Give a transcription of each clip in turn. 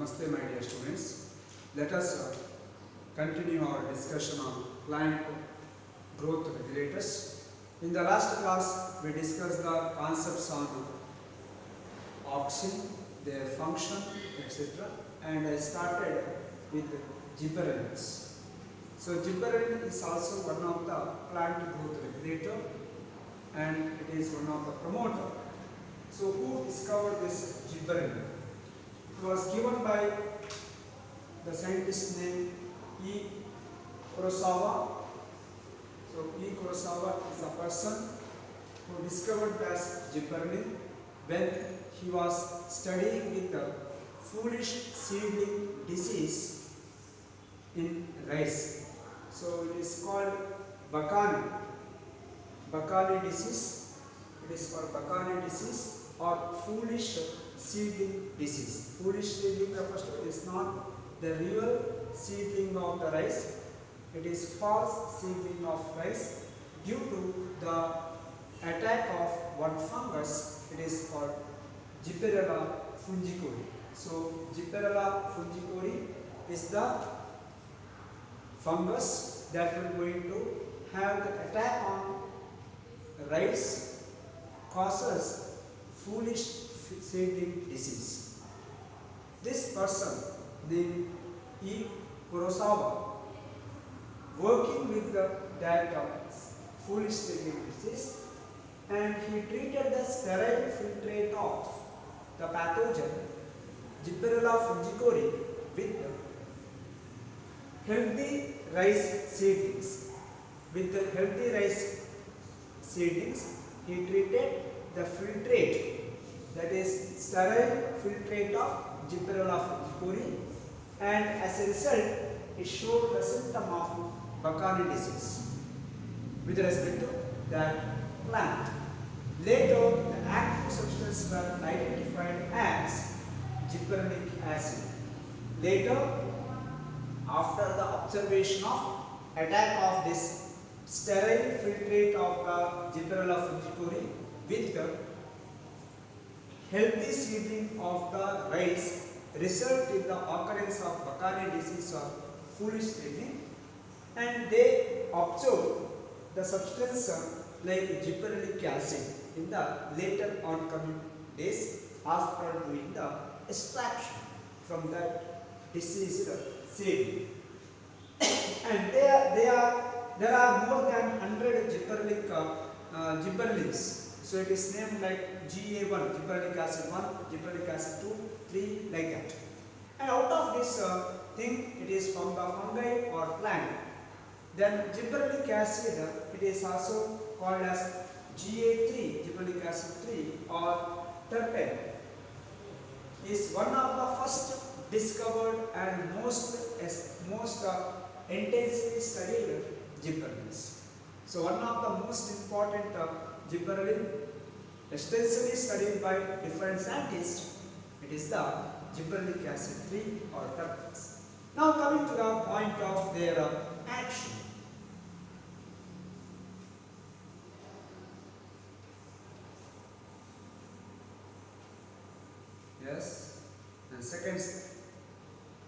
Namaste my dear students. Let us continue our discussion on plant growth regulators. In the last class we discussed the concepts on auxin, their function, etc. And I started with gibberellins. So gibberellin is also one of the plant growth regulator and it is one of the promoter. So who discovered this gibberellin? It was given by the scientist named E. Kurosawa. So E. Kurosawa is a person who discovered this gibberellin when he was studying with the foolish seedling disease in rice. So it is called Bakani disease. It is for Bakani disease or foolish seedling disease. Foolish seedling refers to is not the real seedling of the rice. It is false seedling of rice due to the attack of one fungus. It is called Gibberella fungicori. So Gibberella fungicori is the fungus that will going to have the attack on rice, causes foolish seedling disease. This person named E. Kurosawa, working with that foolish seedling disease, and he treated the sterile filtrate of the pathogen Gibberella fungicori with healthy rice seedlings. With the healthy rice seedlings, he treated the filtrate, that is sterile filtrate of Gibberella fungicori, and as a result it showed the symptom of Bakani disease with respect to that plant. Later the active substances were identified as gibberellic acid. Later, after the observation of attack of this sterile filtrate of the Gibberella fungicori with the healthy seedling of the rice result in the occurrence of Bakani disease or foolish seedling, and they observed the substance like gibberellic acid in the later oncoming days after doing the extraction from that diseased seed. And there are more than 100 gibberellins. So it is named like GA1, gibberellic acid 1, gibberellic acid 2, 3, like that. And out of this thing, it is from the fungi or plant. Then gibberellic acid, it is also called as GA3, gibberellic acid 3 or terpene, is one of the first discovered and most intensively studied gibberellins. So one of the most important gibberellin extensively studied by different scientists, it is the gibberellic acid 3 or terpenes. Now coming to the point of their action. Yes, and second,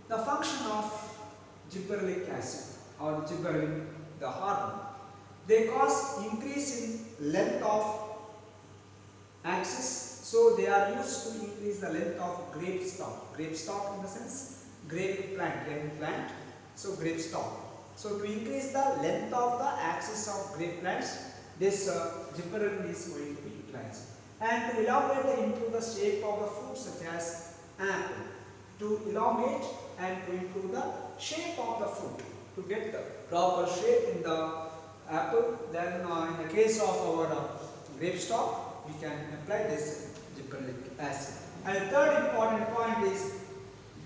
the function of gibberellic acid or gibberellin, the hormone, they cause increase in length of axis. So they are used to increase the length of grape stalk. Grape stalk in the sense grape plant, grape plant. So grape stalk. So to increase the length of the axis of grape plants, this gibberellin is going to be utilized. And to elongate into the shape of the fruit such as apple, to elongate and to improve the shape of the fruit, to get the proper shape in the apple, then in the case of our grape stalk, we can apply this gibberellic acid. And the third important point is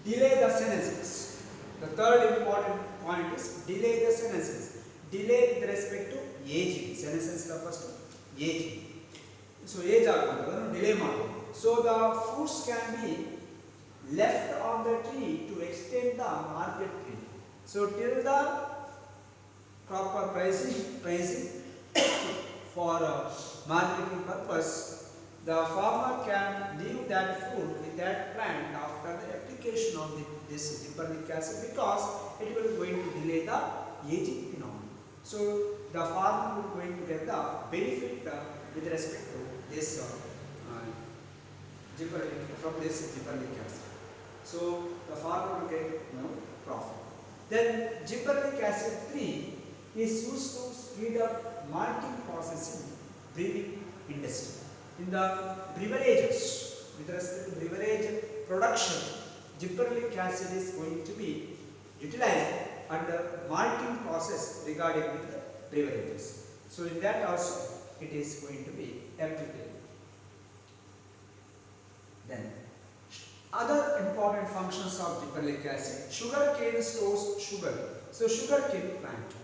delay the senescence. The third important point is delay the senescence. Delay with respect to aging. Senescence refers to aging. So age agadu delay maadu. So the fruits can be left on the tree to extend the market tree. So till the proper pricing for marketing purpose, the farmer can leave that food with that plant after the application of this gibberellic acid, because it will going to delay the aging phenomenon. So the farmer will going to get the benefit with respect to this from this gibberellic acid. So the farmer will get profit. Then gibberellic acid 3 is used to speed up malting process in brewing industry. In the beverages, with respect to beverage production, gibberellic acid is going to be utilized under malting process regarding with the beverages. So in that also it is going to be applicable. Then other important functions of gibberellic acid: sugar cane stores sugar. So sugar cane plant.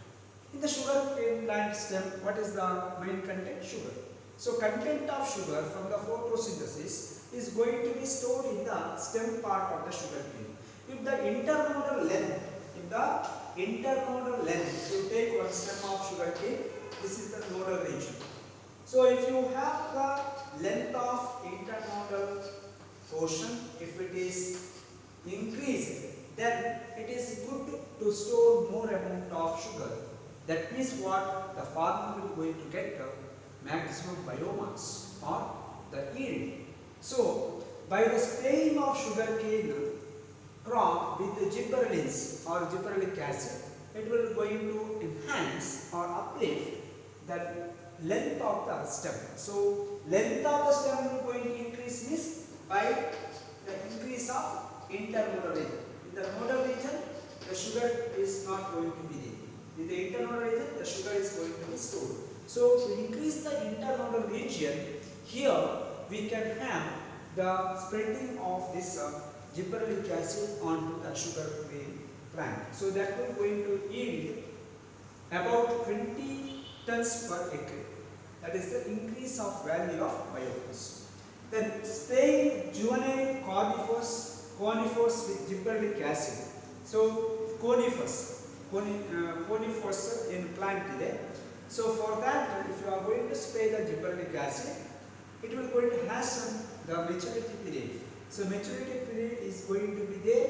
In the sugar cane plant stem, what is the main content? Sugar. So content of sugar from the photosynthesis is going to be stored in the stem part of the sugar cane. If the internodal length, you take one stem of sugar cane, this is the nodal region. So if you have the length of internodal portion, if it is increased, then it is good to store more amount of sugar. That means what? The farmer will going to get the maximum biomass or the yield. So by the spraying of sugarcane crop with the gibberellins or gibberellic acid, it will going to enhance or uplift the length of the stem. So length of the stem will going to increase means by the increase of internodal region. In the nodal region, the sugar is not going to be there. In the internodal region, the sugar is going to be stored. So to increase the internodal region, here we can have the spreading of this gibberellic acid onto the sugar cane plant. So that will going to yield about 20 tons per acre. That is the increase of value of biomass. Then spraying juvenile conifers with gibberellic acid. So conifers in plant there. So for that, if you are going to spray the gibberellic acid, it will going to hasten the maturity period. So maturity period is going to be there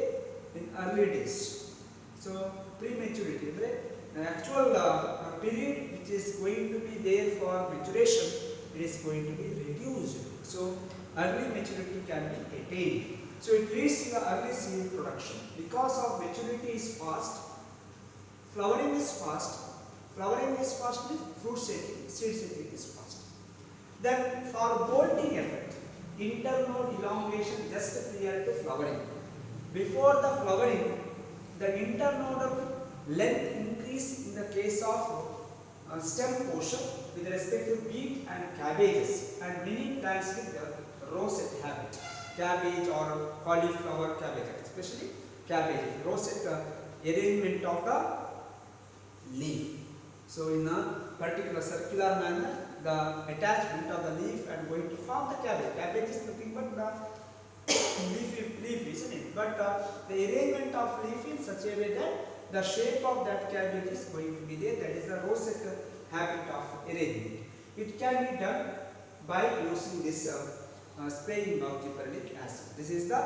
in early days. So prematurity, the actual period which is going to be there for maturation, it is going to be reduced. So early maturity can be attained. So it leads to the early seed production. Because of maturity is fast, flowering is fast. Flowering is fast means fruit setting, seed setting is fast. Then for bolting effect, internode elongation just prior to flowering. Before the flowering, the internodal length increase in the case of stem portion with respect to beet and cabbages and many plants with the rosette habit. Cabbage or cauliflower cabbage, especially cabbage, rosette arrangement of the leaf. So in a particular circular manner, the attachment of the leaf and going to form the cabbage. Cabbage is nothing but the leaf, isn't it? But the arrangement of leaf in such a way that the shape of that cabbage is going to be there. That is the rosette habit of arrangement. It can be done by using this spraying of gibberellic acid. This is the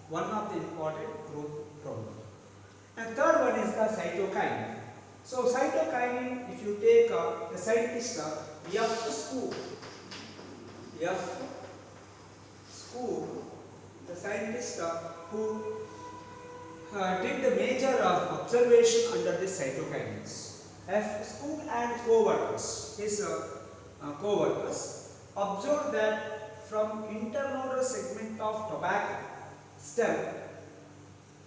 one of the important growth problem. And third one is the cytokine. So cytokinin, if you take the scientist F. Spoor, the scientist who did the major observation under this cytokines. F. Spoor and co-workers, his co-workers, observed that from internodal segment of tobacco stem,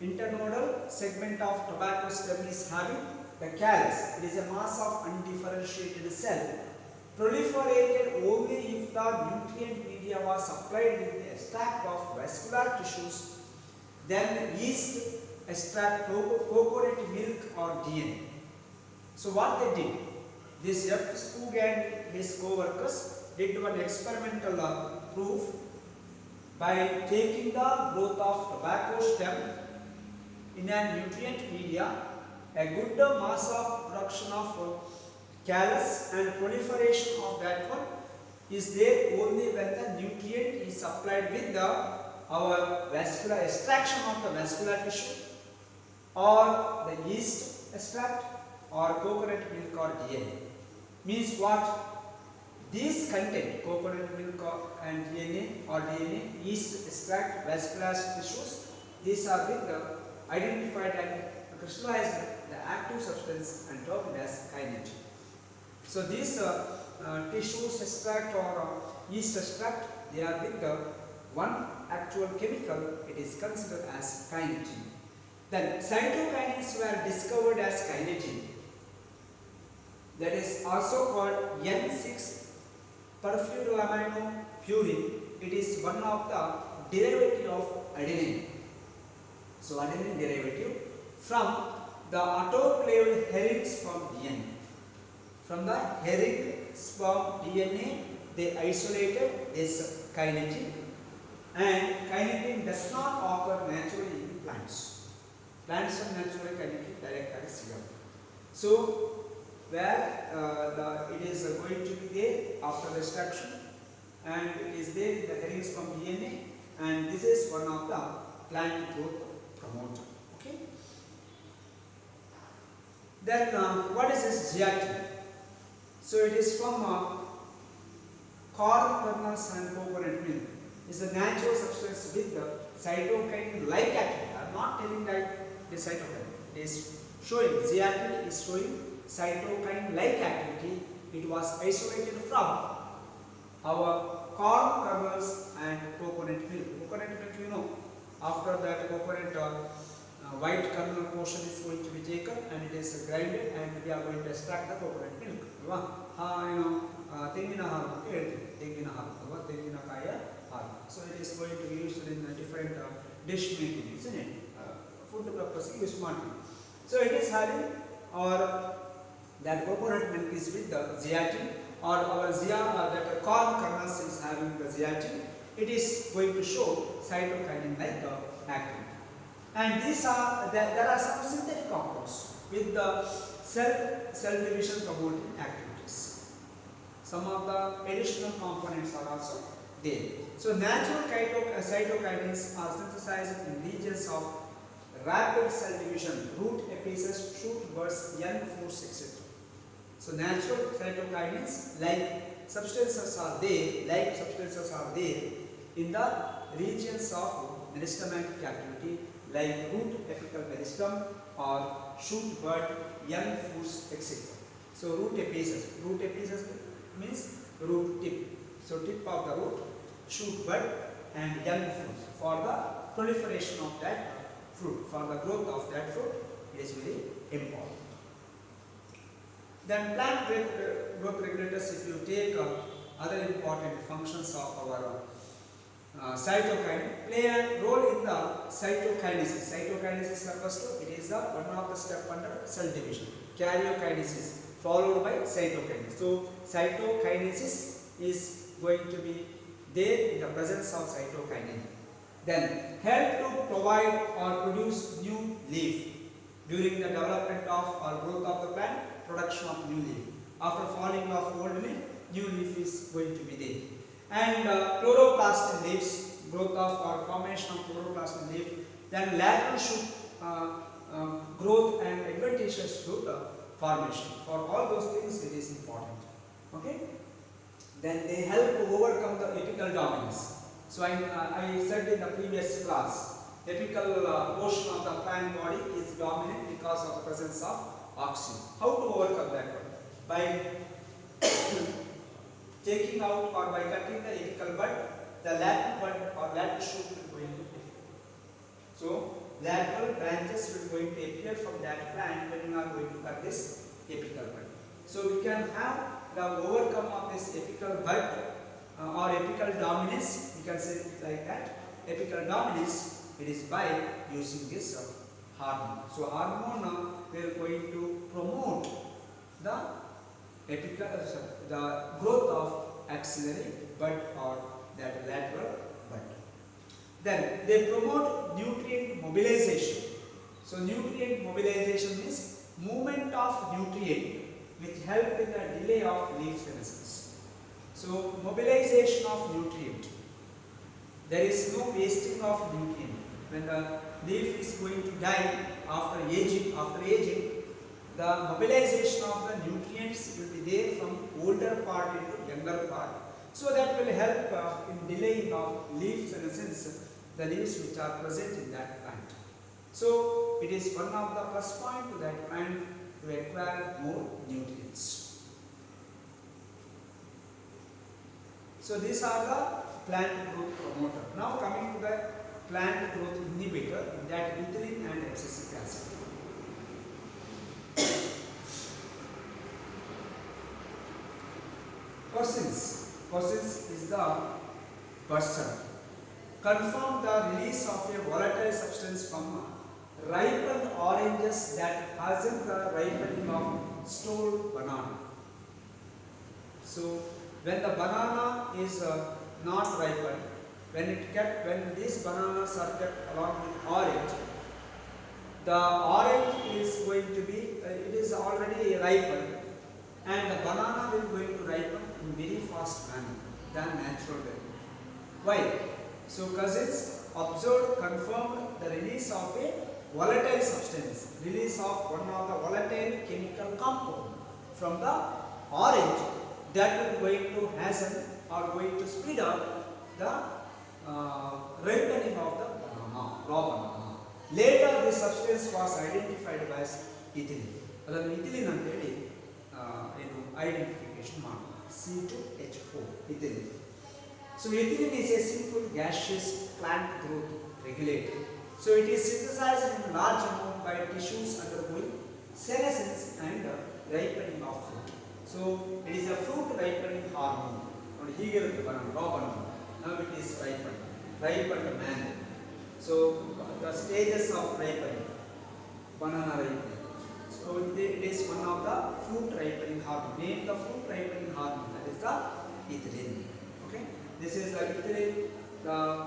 internodal segment of tobacco stem is having the callus. It is a mass of undifferentiated cell, proliferated only if the nutrient media was supplied with the extract of vascular tissues, then yeast extract, coconut milk or DNA. So what they did, this F. Spoor and his co-workers did one experimental proof by taking the growth of tobacco stem in a nutrient media, a good mass of production of callus and proliferation of that one is there only when the nutrient is supplied with the our vascular extraction of the vascular tissue, or the yeast extract, or coconut milk or DNA. Means what? These content, coconut milk and DNA or DNA, yeast extract, vascular tissues, these are with the identified and crystallized the active substance and termed as kininogen. So these tissues extract or yeast extract, they are with the one actual chemical, it is considered as kininogen. Then cytokinins were discovered as kininogen, that is also called N6 perfluoroaminopurin. It is one of the derivative of adenine. So adenine derivative from the autoclaved herring sperm DNA. From the herring sperm DNA, they isolated this kininogen, and kininogen does not occur naturally in plants. Plants are naturally kininogen direct as here. So where it is going to be there after the extraction, and it is there in the herring sperm DNA, and this is one of the plant growth promoter. Okay. Then what is this zeatin? So it is from corn kernels and coconut milk. It is a natural substance with the cytokine-like activity. I am not telling that it is cytokine. It is showing, zeatin is showing cytokine-like activity. It was isolated from our corn kernels and coconut milk. Coconut milk, you know, after that coconut white kernel portion is going to be taken and it is grinded, and we are going to extract the coconut milk. Tengina haru, tengina haru, tengina kaya haru. So it is going to be used in a different dish making, isn't it? Food purpose use marketing. So it is having, or that coconut milk is with the zeatin, or our that corn kernels is having the zeatin. It is going to show cytokinin-like activity. And these are there are some synthetic compounds with the cell division promoting activities. Some of the additional components are also there. So natural cytokinins are synthesized in regions of rapid cell division, root apices, shoot buds, young fruits, etc. So natural cytokinins like substances are there in the regions of meristematic activity, like root apical meristem or shoot bud, young fruits, etc. So root apices means root tip. So tip of the root, shoot bud and young fruits for the proliferation of that fruit, for the growth of that fruit, it is very important. Then plant growth regulators, if you take other important functions of our cytokine, play a role in the cytokinesis. Cytokinesis refers to, it is the one of the step under cell division. Karyokinesis followed by cytokinesis. So cytokinesis is going to be there in the presence of cytokinin. Then help to provide or produce new leaf during the development of or growth of the plant, production of new leaf. After falling of old leaf, new leaf is going to be there. And chloroplastin leaves, growth of or formation of chloroplastin leaf. Then lateral shoot growth and adventitious shoot formation. For all those things, it is important. Okay. Then they help to overcome the apical dominance. So I said in the previous class, apical portion of the plant body is dominant because of the presence of oxygen. How to overcome that one? By taking out or by cutting the apical bud, the lateral bud or lateral shoot will going to appear. So lateral branches will going to appear from that plant when you are going to cut this apical bud. So we can have the overcome of this apical bud or apical dominance. We can say it like that. Apical dominance, it is by using this hormone. So hormone we are going to promote the apical, the growth of axillary bud or that lateral bud. Then they promote nutrient mobilization. So nutrient mobilization means movement of nutrient which help in the delay of leaf senescence. So mobilization of nutrient. There is no wasting of nutrient. When the leaf is going to die after aging, the mobilization of the nutrients will be there from older part into younger part. So that will help in delaying of leaves, in a sense, the leaves which are present in that plant. So it is one of the plus point to that plant to acquire more nutrients. So these are the plant growth promoter. Now coming to the plant growth inhibitor, that ethylene and abscisic acid. Cosins is the person. Confirm the release of a volatile substance from ripened oranges that hasn't the ripening of stored banana. So when the banana is not ripened, when these bananas are kept along with orange, the orange is going to be, it is already ripened, and the banana will going to ripen in very fast manner than natural way. Why? So Cousins observed, confirmed the release of a volatile substance, release of one of the volatile chemical compound from the orange that will going to hasten or going to speed up the ripening of the banana, raw banana. Later this substance was identified as ethylene. Adanu ethylene anteli identification mark C2H4 ethylene. So ethylene is a simple gaseous plant growth regulator. So it is synthesized in large amount by tissues undergoing senescence and ripening of fruit. So it is a fruit ripening hormone. Here is the banana, raw banana. Now it is ripened mango. So the stages of ripening, banana ripening. So it is one of the fruit ripening hormone. Name the fruit ripening hormone, that is the ethylene. Okay. This is the ethylene, the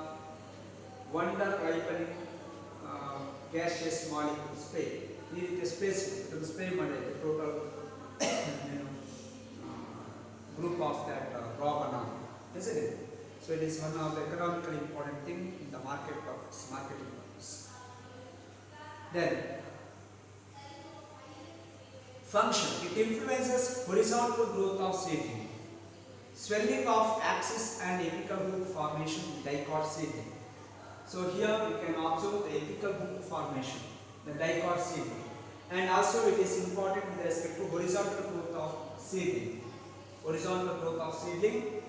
wonder ripening gaseous molecule spray. Here it is space to the spray model, the total group of that raw banana, isn't it? So it is one of the economically important thing in the marketing purpose. Then function. It influences horizontal growth of seedling, swelling of axis and apical hook formation in dicot seedling. So here we can observe the apical hook formation, the dicot seedling, and also it is important with respect to horizontal growth of seedling. Horizontal growth of seedling,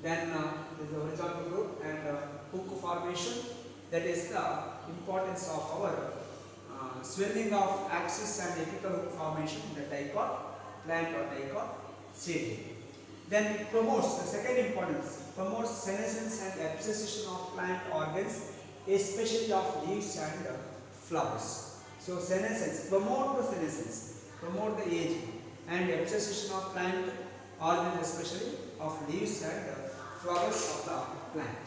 then there is the horizontal growth and hook formation. That is the importance of our swelling of axis and apical hook formation in the dicot plant or dicot seedling. Then it promotes, the second importance, promotes senescence and abscissation of plant organs, especially of leaves and flowers. So senescence, promote the senescence, promote the aging, and abscissation of plant organs, especially of leaves and flowers of the plant.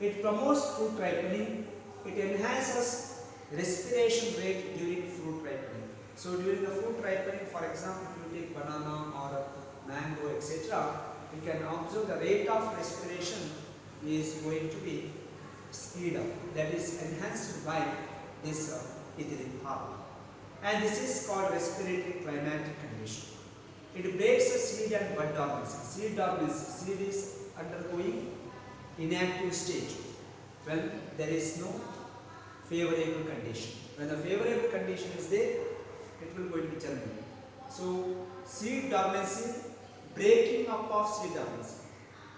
It promotes fruit ripening. It enhances respiration rate during fruit ripening. So during the fruit ripening, for example, if you take banana or mango, etc., we can observe the rate of respiration is going to be speed up. That is enhanced by this ethylene hormone. And this is called respiratory climatic condition. It breaks the seed and bud dormancy. Seed dormancy. Seed is undergoing inactive stage when there is no favorable condition. When the favorable condition is there, it will going to germinate. So seed dormancy, breaking up of seed dormancy,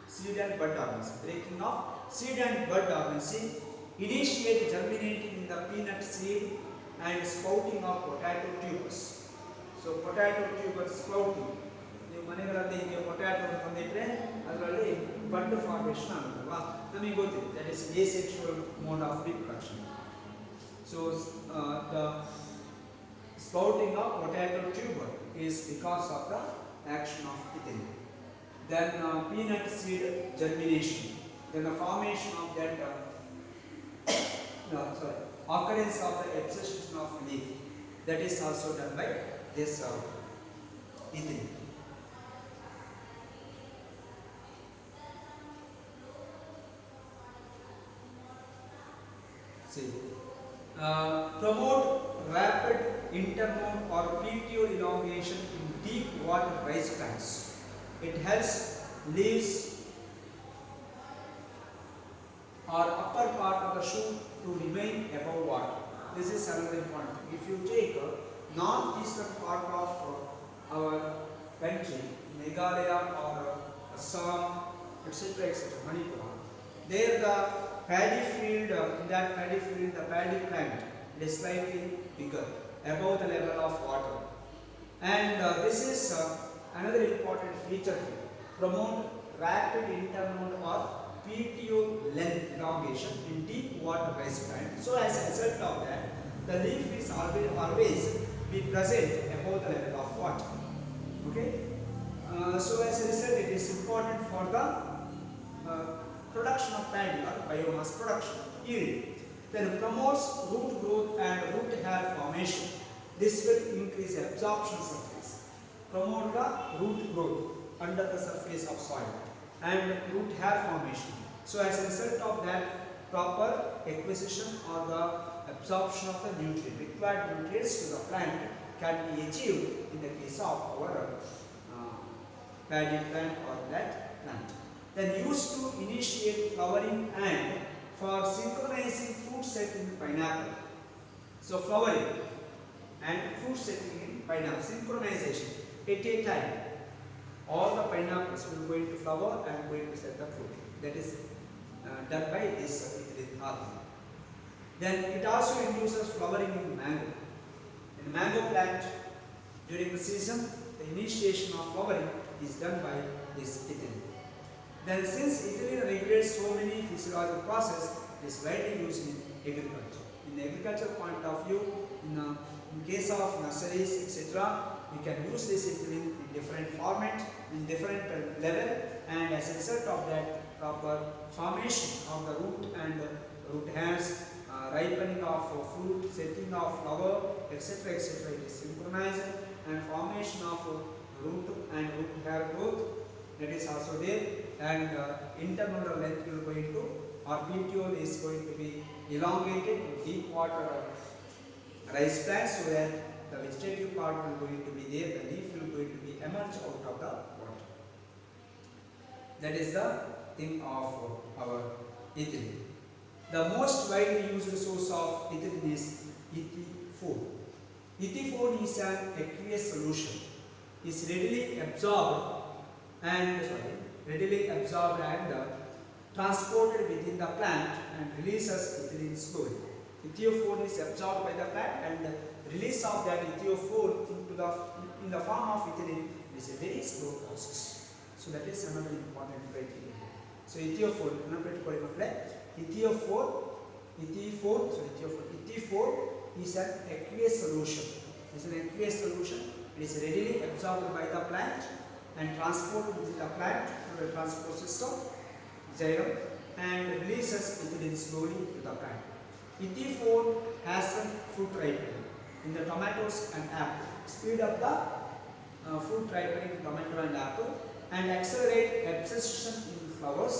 seed and bud dormancy, breaking up seed and bud dormancy, initiate germinating in the peanut seed and sprouting of potato tubers. So potato tubers sprouting. ನೀವು ಮನೆಗಳಲ್ಲಿ ಈಗ potato ತಂದಿಟ್ರೆ ಅದರಲ್ಲಿ ಬಡ್ formation ಆಗುತ್ತಲ್ವಾ, ನಮಗೆ ಗೊತ್ತಿದೆ, that is asexual mode of reproduction. So the sprouting of potato tuber is because of the action of ethylene. Then peanut seed germination, then the formation of that occurrence of the abscission of leaf, that is also done by this ethylene. See, promote rapid internode or PTO elongation in deep water rice plants. It helps leaves or upper part of the shoot to remain above water. This is another important thing. If you take northeastern part of our country, Meghalaya or Assam, etc., etc., Manipur, there the paddy field, in that paddy field, the paddy plant is slightly bigger, above the level of water. And this is another important feature here. Promote rapid internode or PTO length elongation in deep water rice plant. So as a result of that, the leaf is always be present above the level of water. Okay. So as a result, it is important for the production of paddy or biomass production, yield. Then promotes root growth and root hair formation. This will increase absorption surface. Promote the root growth under the surface of soil and root hair formation. So as a result of that, proper acquisition or the absorption of the required nutrients to the plant can be achieved in the case of our paddy plant or that plant. Then used to initiate flowering and for synchronizing fruit set in pineapple. So flowering and fruit setting in pineapple, synchronization at a time. All the pineapples will going to flower and going to set the fruit. That is done by this ethylene hormone. Then it also induces flowering in mango. In mango plant, during the season, the initiation of flowering is done by this ethylene. Then since ethylene regulates so many physiological processes, it is widely used in agriculture. In agriculture point of view, in case of nurseries, etc., we can use this ethylene in different format, in different level, and as a result of that, proper formation of the root and root hairs, ripening of fruit, setting of flower, etc., etc., it is synchronized, and formation of root and root hair growth, that is also there, and internodal length will going to, or petiole is going to be elongated in deep water rice plants, so that the vegetative part will going to be there, the leaf will going to be emerge out of the water. That is the thing of our ethylene. The most widely used source of ethylene is ET4. ET4 is an aqueous solution. Is readily absorbed and transported within the plant and releases ethylene slowly. ETO4 is absorbed by the plant, and release of that ETO4 in the form of ethylene is a very slow process. So that is another important criteria. So ETO4 is an aqueous solution. It is an aqueous solution. It is readily absorbed by the plant and transported within the plant through the transport system, xylem, and releases ethylene slowly to the plant. ET4 has some fruit ripening in the tomatoes and apple. Speed up the fruit ripening in tomato and apple, and accelerate abscission in flowers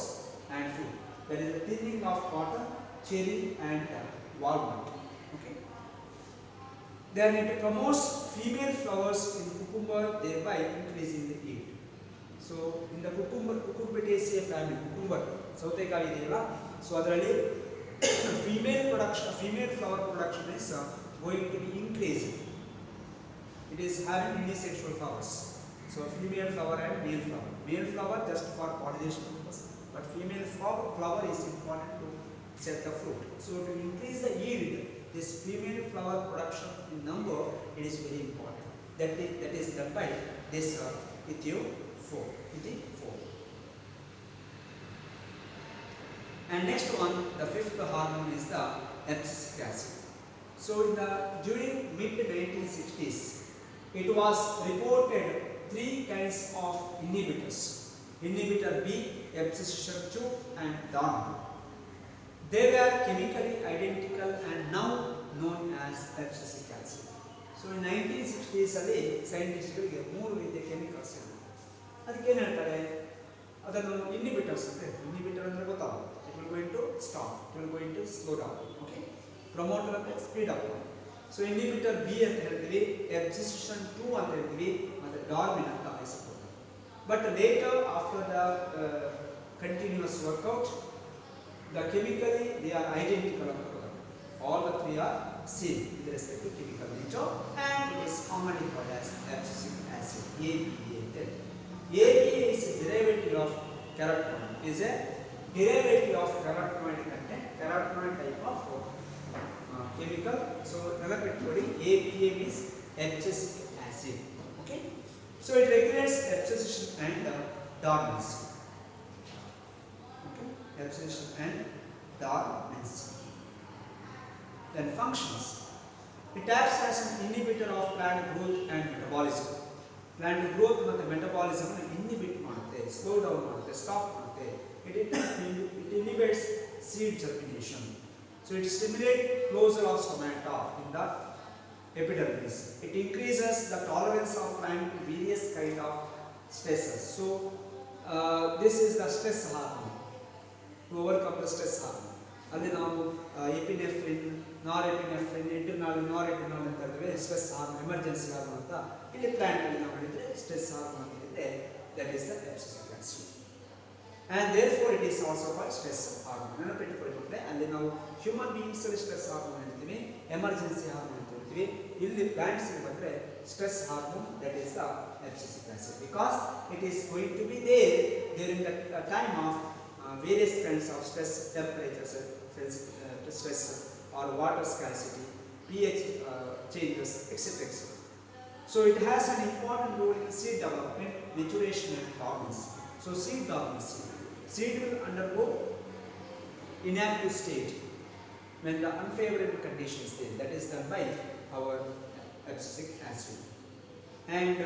and fruit. That is the thinning of cotton, cherry, and walnut. Okay. Then it promotes female flowers in cucumber, thereby increasing the yield. So in the Cucurbitaceae family, cucumber, ಸೌತೆಕಾಯಿ ಇದೆಯಲ್ಲ, so ಅದರಲ್ಲಿ female flower production is going to be increasing. It is having unisexual flowers. So female flower and male flower. Male flower just for pollination purpose, but female flower is important to set the fruit. So to increase the yield, this female flower production in number, it is very important. That is done by this ETO4. And next one, the fifth hormone is the abscisic acid. So during mid-1960s, it was reported 3 kinds of inhibitors. Inhibitor B, abscission 2, and dominant. They were chemically identical and now known as abscisic acid. So in 1960s, scientists will get 3 ರೀತಿಯ chemicals. ಅದಕ್ಕೆ ಏನು ಹೇಳ್ತಾರೆ, ಅದನ್ನು inhibitors ಅಂತ ಹೇಳ್ತಾರೆ. Inhibitor ಅಂದರೆ ಗೊತ್ತಾಗುತ್ತೆ, it will going to stop, it will going to slow down. Okay. Promoter ಅಂದರೆ speed up. So inhibitor B ಅಂತ ಹೇಳ್ತೀವಿ, ಅಬ್ಸಿಷನ್ 2 ಅಂತ ಹೇಳ್ತೀವಿ, ಮತ್ತು ಡಾರ್ಮಿನ್ ಅಂತ ಹೆಸರು. But later after the continuous workout, the chemically they are identical. All the three are same with respect to chemical nature, and it is commonly called as abscisic acid, ABA. ABA is a derivative of carotenoid. Is a derivative of carotenoid content, carotenoid type of chemical. So remember, ABA means abscisic acid. Okay. So it regulates abscission and dormancy. Abscission and dormancy. Then functions. It acts as an inhibitor of plant growth and metabolism. Plant growth and metabolism inhibit ಮಾಡುತ್ತೆ, slow down ಮಾಡುತ್ತೆ, stop ಮಾಡುತ್ತೆ. It inhibits seed germination. So it stimulates closure of stomata in the epidermis. It increases the tolerance of plant to various kind of stresses. So this is the stress hormone. To overcome the stress hormone. ಅಲ್ಲಿ ನಾವು ಎಪಿನೆಫ್ರಿನ್, ನಾರೆಪಿನೆಫ್ರಿನ್, ನಾರೆಟಿನಾಲ್ ಅಂತ ಹೇಳಿದ್ರೆ stress hormone, emergency hormone ಅಂತ. ಇಲ್ಲಿ plant ಅಲ್ಲಿ ನಾವು ಹೇಳಿದ್ರೆ stress hormone ಹೇಳಿದ್ರೆ that is the abscisic acid. and therefore it is also called stress hormone. ನೆನಪಿಟ್ಟುಕೊಳ್ಳಿ, ಅಲ್ಲಿ ನಾವು ಹ್ಯೂಮನ್ ಬೀಯಿಂಗ್ಸ್ ಅಲ್ಲಿ ಸ್ಟ್ರೆಸ್ ಹಾರ್ಮೋನ್ ಹೇಳ್ತೀವಿ, ಎಮರ್ಜೆನ್ಸಿ ಹಾರ್ಮೋನ್ ಅಂತ ಹೇಳ್ತೀವಿ. ಇಲ್ಲಿ ಪ್ಲಾಂಟ್ಸ್ ಬಂದ್ರೆ stress hormone, that is the abscisic acid, because it is going to be there during the time of various kinds of stress, temperature stress or water scarcity, pH changes, etc. So it has an important role in seed development, maturation and dormancy. So seed dormancy, seed will undergo inactive state when the unfavorable condition is there. That is done by our abscisic acid. And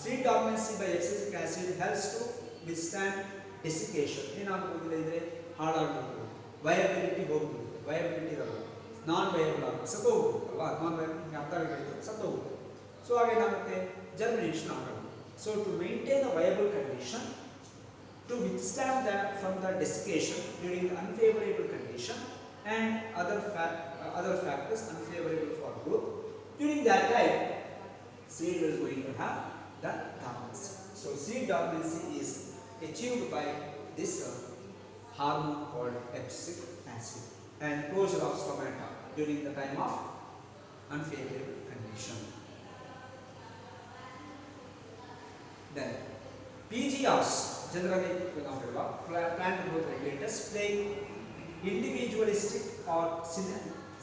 seed dormancy by abscisic acid helps to withstand desiccation. ಏನಾಗುವುದಿಲ್ಲ ಇದ್ರೆ ಹಾಳಾಗುವುದು, viability ಹೋಗುವುದು, viability ಇರಲ್ಲ, ನಾನ್ viable ಆಗುತ್ತೆ, ಸತ್ತೋಗುವುದು ಅಲ್ವಾ, non viable ಅರ್ಧ ಸತ್ತೋಗುವುದು. So ಹಾಗೇನಾಗುತ್ತೆ, germination ಆಗಲ್ಲ. So to maintain a viable condition, to withstand the from the desiccation during the unfavourable condition and other factors unfavorable for growth, during that time seed is going to have the dormancy. So seed dormancy is achieved by this hormone called abscisic acid and closure of stomata during the time of unfavorable condition. Then PGRs, generally plant growth regulators, play individualistic or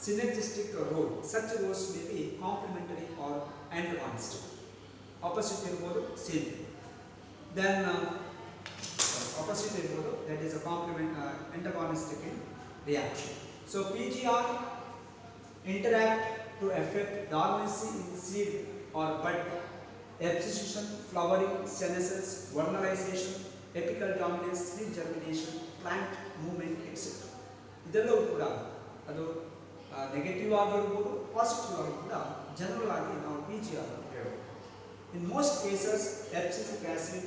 synergistic role. Such roles may be complementary or antagonistic. Opposite irbodu, same. Then opposite irbodu, that is a complement antagonistic in reaction. So PGR interact to affect dormancy in seed or bud, abscission, flowering, senescence, vernalization, apical dominance, seed germination, plant movement, etc. ಇದೆಲ್ಲವೂ ಕೂಡ ಅದು negative ಆಗಿರ್ಬೋದು, positive ಆಗಿ ಕೂಡ general ಆಗಿ ನಾವು PGR ಅಂತ ಹೇಳ್ಬೋದು. In most cases abscisic acid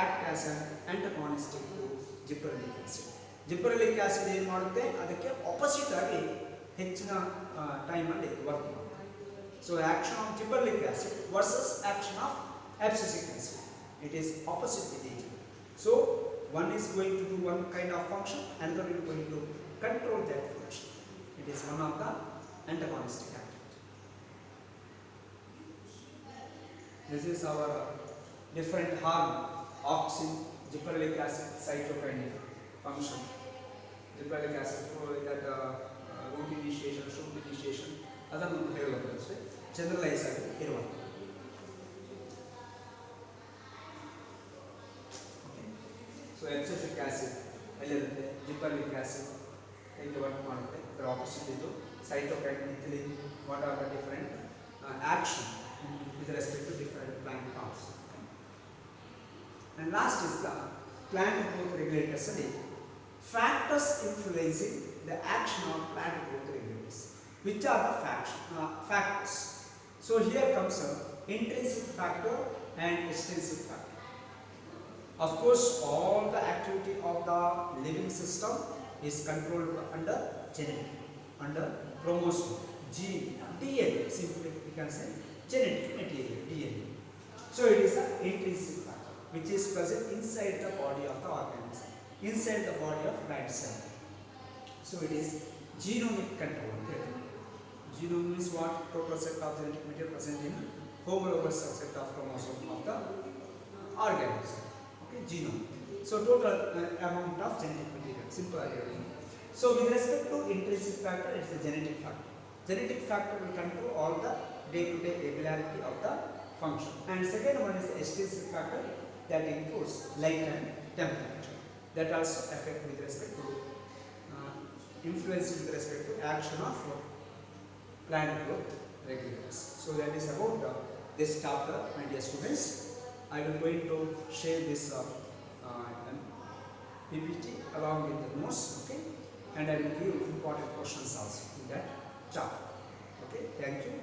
act as an antagonistic to gibberellic acid. Gibberellic acid ಏನು ಮಾಡುತ್ತೆ, ಅದಕ್ಕೆ ಆಪೋಸಿಟ್ ಆಗಿ ಹೆಚ್ಚಿನ ಟೈಮಲ್ಲಿ ವರ್ಕ್ ಮಾಡುತ್ತೆ. So action of gibberellic acid versus action of abscisic acid, it is opposite with each other. So one is going to do one kind of function, another is going to control that function. It is one of the antagonistic activity. This is our different hormone: auxin, gibberellic acid, cytokinin function. Gibberellic acid for that root initiation, shoot initiation. ಅದನ್ನು ಹೇಳೋದು ಅಷ್ಟೇ, generalise ಆಗಿ ಇರುವಂತ. So abscisic acid ಎಲ್ಲಿರುತ್ತೆ, ಜಿಬ್ಬರೆಲಿಕ್ acid ಇಲ್ಲಿ work ಮಾಡುತ್ತೆ. ಅದರ opposite ಇದು cytokinin. ಇಲ್ಲಿ what are the different action with respect to different plant parts. And last is the plant growth regulators. Factors influencing the action of plant growth regulators. Which are the factors? So here comes a intrinsic factor and extrinsic factor. Of course, all the activity of the living system is controlled under genetic. under chromosome. Gene, DNA, simply we can say genetic material, DNA. So it is an intrinsic factor which is present inside the body of the organism, inside the body of plant cell. So it is genomic control. Genome means what? Total set of genetic material present in homologous subset of chromosome of the organism. Okay, genome. So total amount of genetic material. Simple idea. So with respect to intrinsic factor, it is a genetic factor. Genetic factor will control all the day-to-day regularity of the function. And second one is the extrinsic factor that includes light and temperature. That also affect with respect to influence with respect to action of plant growth regulators. So that is about this chapter, my dear students. I will going to share this PPT along with the notes, okay, and I will give important questions also in that chapter. Okay, thank you.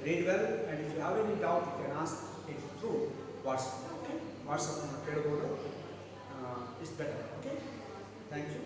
Read well, and if you have any doubt, you can ask it through WhatsApp. Okay, WhatsApp is better. Okay, thank you.